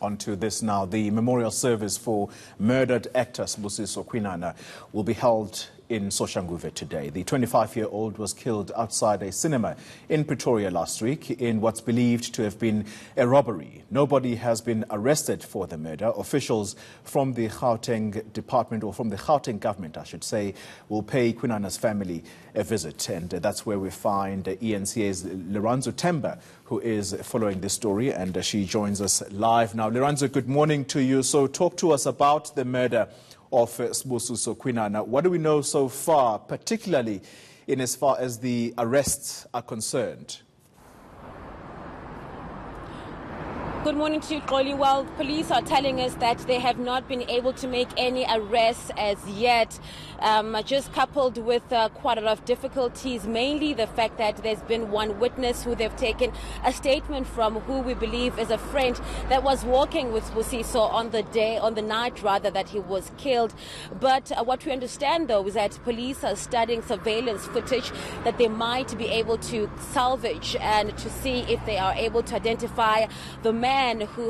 Onto this now. The memorial service for murdered actor Sibusiso Khwinana will be held in Soshanguve today. The 25-year-old was killed outside a cinema in Pretoria last week in what's believed to have been a robbery. Nobody has been arrested for the murder. Officials from the Gauteng department, or from the Gauteng government, I should say, will pay Khwinana's family a visit. And that's where we find eNCA's Lirandzu Themba, who is following this story, and she joins us live now. Lirandzu, good morning to you. So talk to us about the murder of Sibusiso Khwinana. What do we know so far, particularly in as far as the arrests are concerned? Good morning to you, Xoli. Well, police are telling us that they have not been able to make any arrests as yet, just coupled with quite a lot of difficulties, mainly the fact that there's been one witness who they've taken a statement from, who we believe is a friend that was walking with Sibusiso on the night rather that he was killed. But what we understand, though, is that police are studying surveillance footage that they might be able to salvage and to see if they are able to identify the man who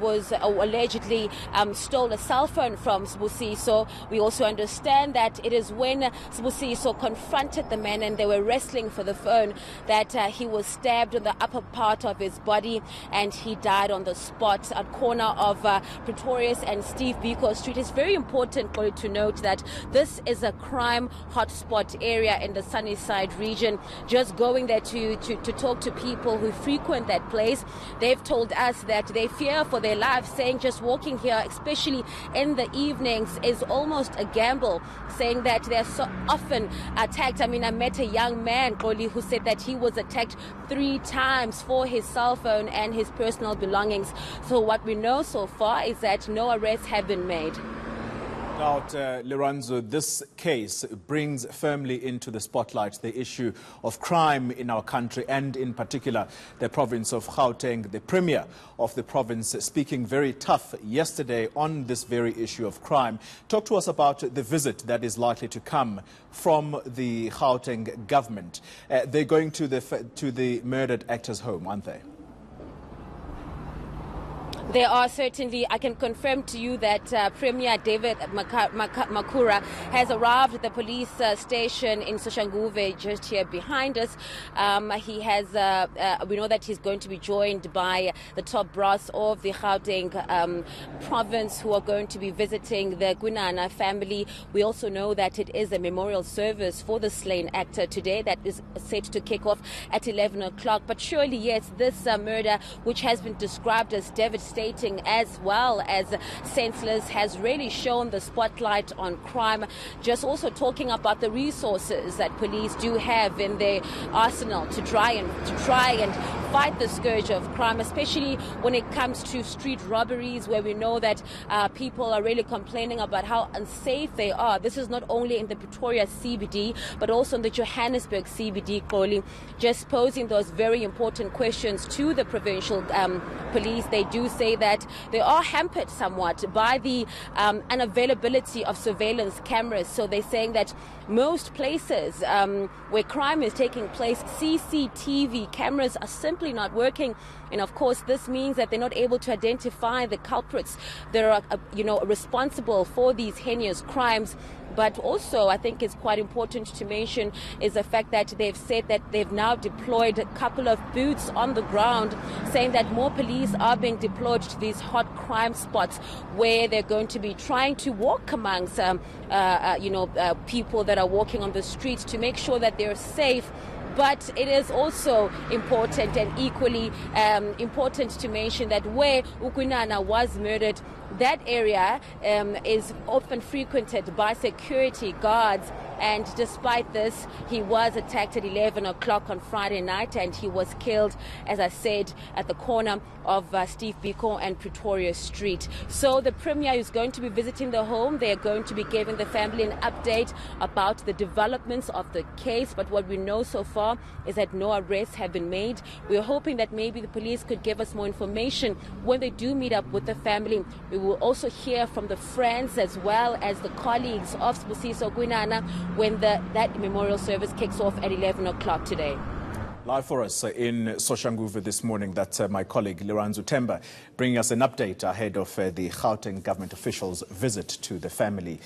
was allegedly stole a cell phone from Sibusiso. We also understand that it is when Sibusiso confronted the man and they were wrestling for the phone that he was stabbed on the upper part of his body and he died on the spot at corner of Pretorius and Steve Biko Street. It's very important to note that this is a crime hotspot area in the Sunnyside region. Just going there to talk to people who frequent that place, they've told us that they fear for their lives, saying just walking here, especially in the evenings, is almost a gamble, saying that they're so often attacked. I mean, I met a young man, Xoli, who said that he was attacked 3 times for his cell phone and his personal belongings. So what we know so far is that no arrests have been made. Now, Lirandzu, this case brings firmly into the spotlight the issue of crime in our country, and in particular the province of Gauteng. The Premier of the province speaking very tough yesterday on this very issue of crime. Talk to us about the visit that is likely to come from the Gauteng government. They're going to the murdered actor's home, aren't they? There are certainly. I can confirm to you that Premier David Makura has arrived at the police station in Soshanguve, just here behind us. He has. We know that he's going to be joined by the top brass of the Gauteng province, who are going to be visiting the Khwinana family. We also know that it is a memorial service for the slain actor today that is set to kick off at 11 o'clock. But surely, yes, this murder, which has been described as devastating as well as senseless, has really shown the spotlight on crime. Just also talking about the resources that police do have in their arsenal to try and fight the scourge of crime, especially when it comes to street robberies, where we know that people are really complaining about how unsafe they are. This is not only in the Pretoria CBD, but also in the Johannesburg CBD, Xoli. Just posing those very important questions to the provincial police. They do say that they are hampered somewhat by the unavailability of surveillance cameras. So they're saying that most places where crime is taking place, CCTV cameras are simply not working. And of course, this means that they're not able to identify the culprits that are, responsible for these heinous crimes. But also, I think it's quite important to mention is the fact that they've said that they've now deployed a couple of boots on the ground, saying that more police are being deployed to these hot crime spots where they're going to be trying to walk amongst, people that are walking on the streets to make sure that they're safe. But it is also important and equally important to mention that where Khwinana was murdered, that area is often frequented by security guards. And despite this, he was attacked at 11 o'clock on Friday night, and he was killed, as I said, at the corner of Steve Biko and Pretoria Street. So the Premier is going to be visiting the home. They are going to be giving the family an update about the developments of the case. But what we know so far is that no arrests have been made. We're hoping that maybe the police could give us more information when they do meet up with the family. We will also hear from the friends as well as the colleagues of Sibusiso Khwinana when that memorial service kicks off at 11 o'clock today. Live for us in Soshanguve this morning, that's my colleague Lirandzu Themba, bringing us an update ahead of the Gauteng government officials' visit to the family.